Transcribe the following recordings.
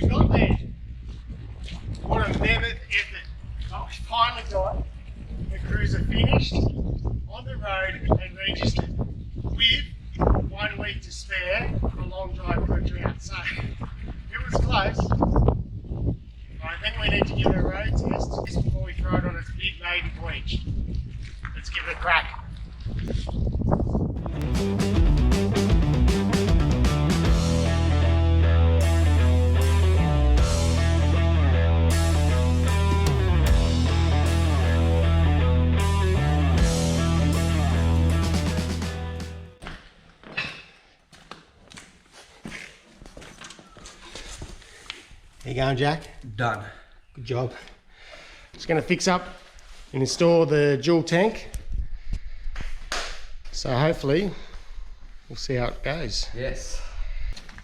we got there. What a mammoth effort. Oh, we finally got the cruiser finished, on the road and registered with 1 week to spare for a long drive for a drought. So it was close. I think we need to give it a road test just before we throw it on its big maiden voyage. Let's give it a crack. How you going, Jack? Done. Good job. Just going to fix up and install the dual tank. So hopefully we'll see how it goes. Yes.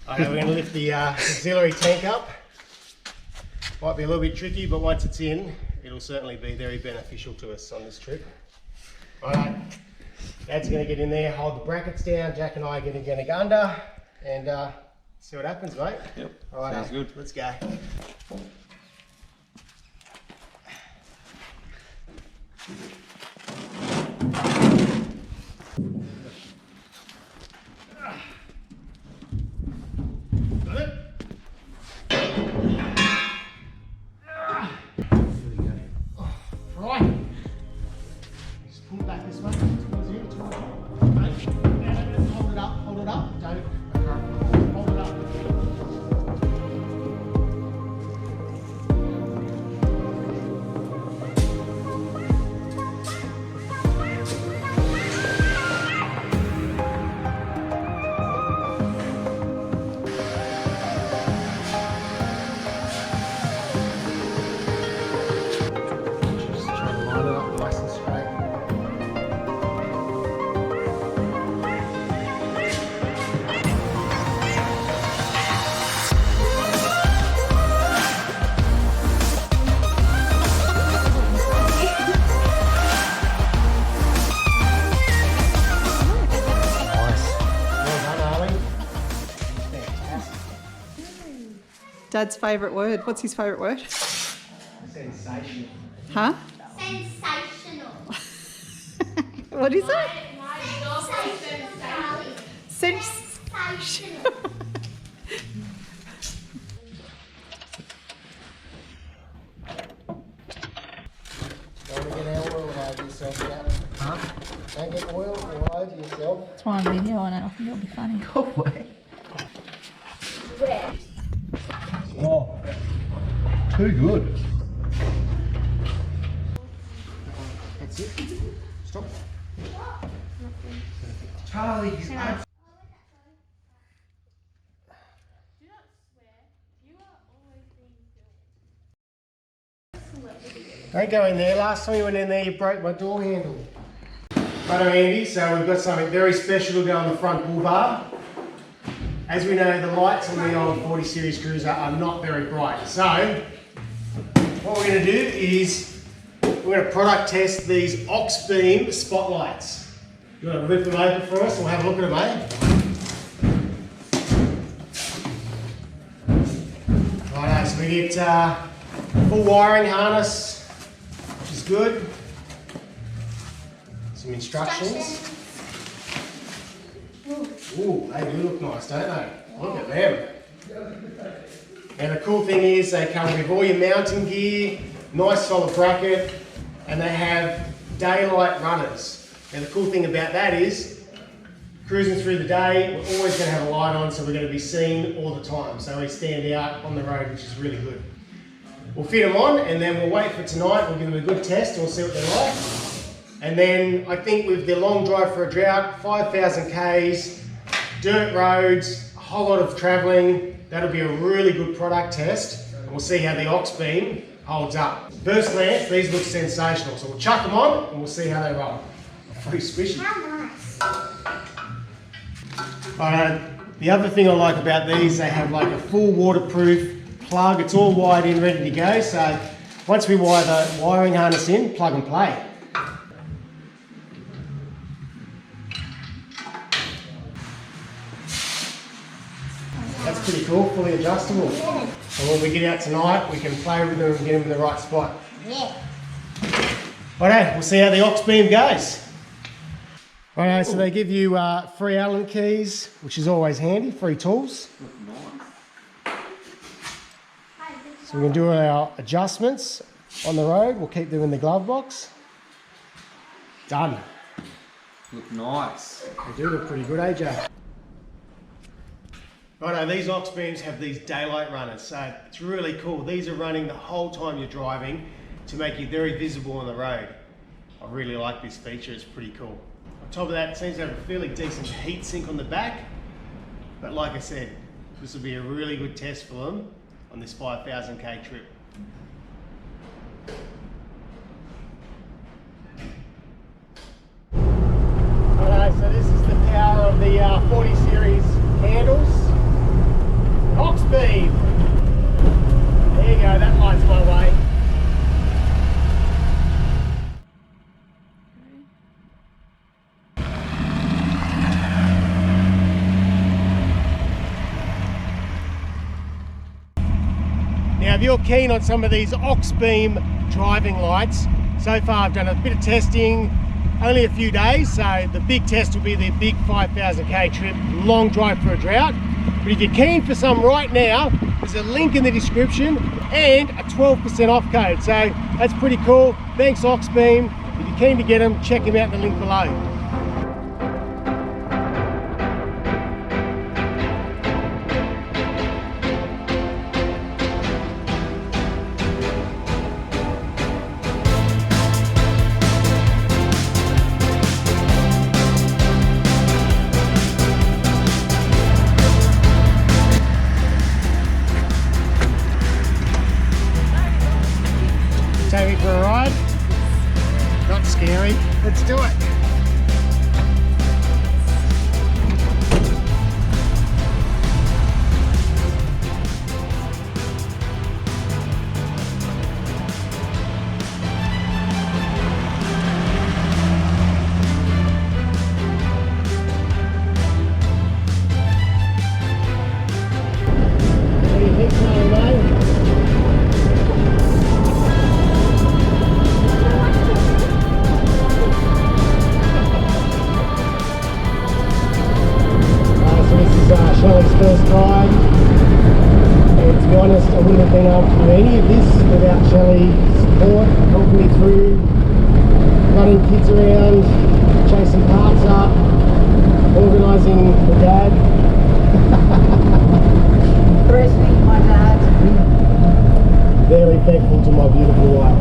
Okay, we're going to lift the auxiliary tank up. Might be a little bit tricky, but once it's in, it'll certainly be very beneficial to us on this trip. Alright, Dad's going to get in there, hold the brackets down. Jack and I are going to get under and see what happens, mate. Yep. All right, sounds good. Let's go. Got it? Right. Just pull back this way. Towards you. Hold it up. Hold it up. Don't. Hold it up. Just try to line it up nice and straight. Dad's favourite word. What's his favourite word? Sensational. Huh? Sensational. What is it? Sensational. Don't get oil all over yourself, Jack. Huh? Don't get oil all over yourself. That's why I'm videoing it. I think it'll be funny. Go away. Where? Oh, too good. That's it. Stop. Charlie, you are... Don't go in there. Last time you went in there, you broke my door handle. Righto, Andy. So we've got something very special to go on the front bull bar. As we know, the lights on the old 40 series cruiser are not very bright. So what we're going to do is we're going to product test these Auxbeam spotlights. You want to lift them open for us? We'll have a look at them, eh? Righto, so we get full wiring harness, which is good. Some instructions. Ooh, they do look nice, don't they? Look at them. And the cool thing is they come with all your mounting gear, nice solid bracket, and they have daylight runners. And the cool thing about that is, cruising through the day, we're always going to have a light on, so we're going to be seen all the time. So we stand out on the road, which is really good. We'll fit them on, and then we'll wait for tonight. We'll give them a good test, and we'll see what they're like. And then I think with the long drive for a drought, 5,000 Ks, dirt roads, a whole lot of travelling, that'll be a really good product test. And we'll see how the Auxbeam holds up. First glance, these look sensational. So we'll chuck them on and we'll see how they roll. Pretty squishy. How nice. The other thing I like about these, they have like a full waterproof plug. It's all wired in, ready to go. So once we wire the wiring harness in, plug and play. That's pretty cool, fully adjustable. And when we get out tonight, we can play with them and get them in the right spot. Yeah. Righto, we'll see how the Auxbeam goes. Righto, so they give you free Allen keys, which is always handy, free tools. So we can do our adjustments on the road. We'll keep them in the glove box. Done. Look nice. They do look pretty good, eh, Jack? Righto, these Auxbeams have these daylight runners, so it's really cool. These are running the whole time you're driving to make you very visible on the road. I really like this feature, it's pretty cool. On top of that, it seems to have a fairly decent heat sink on the back, but like I said, this will be a really good test for them on this 5,000k trip. Alright, so this is the power of the 40 series candles. Auxbeam! There you go, that lights my way. Now if you're keen on some of these Auxbeam driving lights, so far I've done a bit of testing, only a few days, so the big test will be the big 5,000k trip, long drive for a drought. But if you're keen for some right now, there's a link in the description and a 12% off code, so that's pretty cool. Thanks Auxbeam. If you're keen to get them, check them out in the link below. Take me for a ride? Not scary. Let's do it. What do you think, Charlie, mate? Shelley's first time, and to be honest, I wouldn't have been able to do any of this without Shelley's support, helping me through, running kids around, chasing parts up, organising the dad. Threatening my dad. Very thankful to my beautiful wife.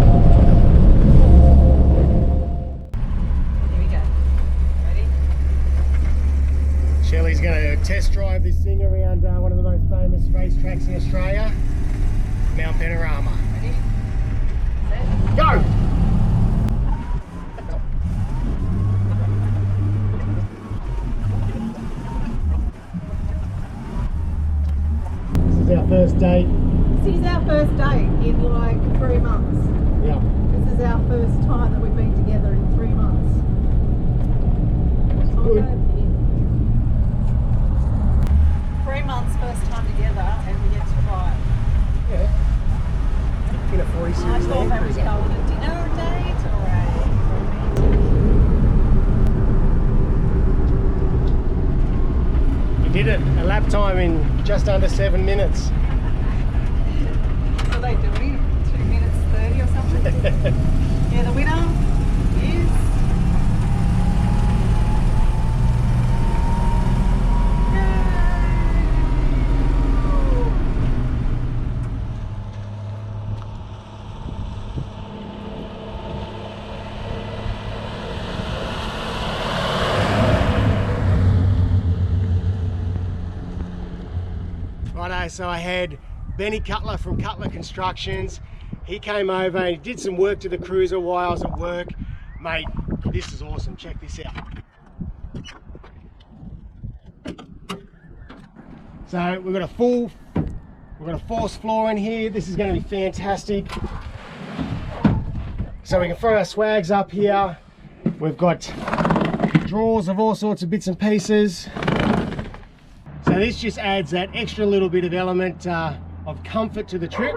Here we go. Ready? Shelley's going to test drive this thing around one of the most famous racetracks in Australia, Mount Panorama. Ready? Set. Go! This is our first date. This is our first date in like 3 months. Yeah. This is our first time that we've been together in 3 months. That's good. 3 months, first time together, and we get to drive. Yeah. In a 40 I series thought Land that was Cruiser. called a dinner date or a romantic. You did it. A lap time in just under 7 minutes. What are they doing? 2 minutes 30 or something? Yeah, the winner is... Righto, so I had Benny Cutler from Cutler Constructions. He came over and he did some work to the cruiser while I was at work. Mate, this is awesome, check this out. So we've got a forced floor in here. This is going to be fantastic. So we can throw our swags up here. We've got drawers of all sorts of bits and pieces. So this just adds that extra little bit of element of comfort to the trip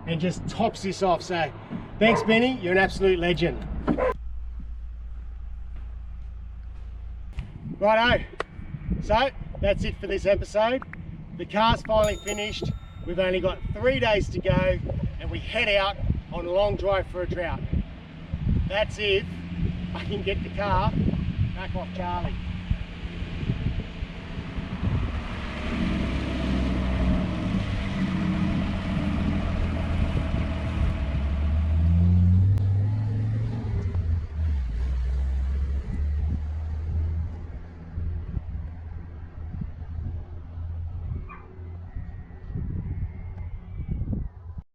and just tops this off. So thanks Benny, you're an absolute legend. Righto, so that's it for this episode. The car's finally finished. We've only got 3 days to go and we head out on a long drive for a drought. That's if I can get the car back off Charlie.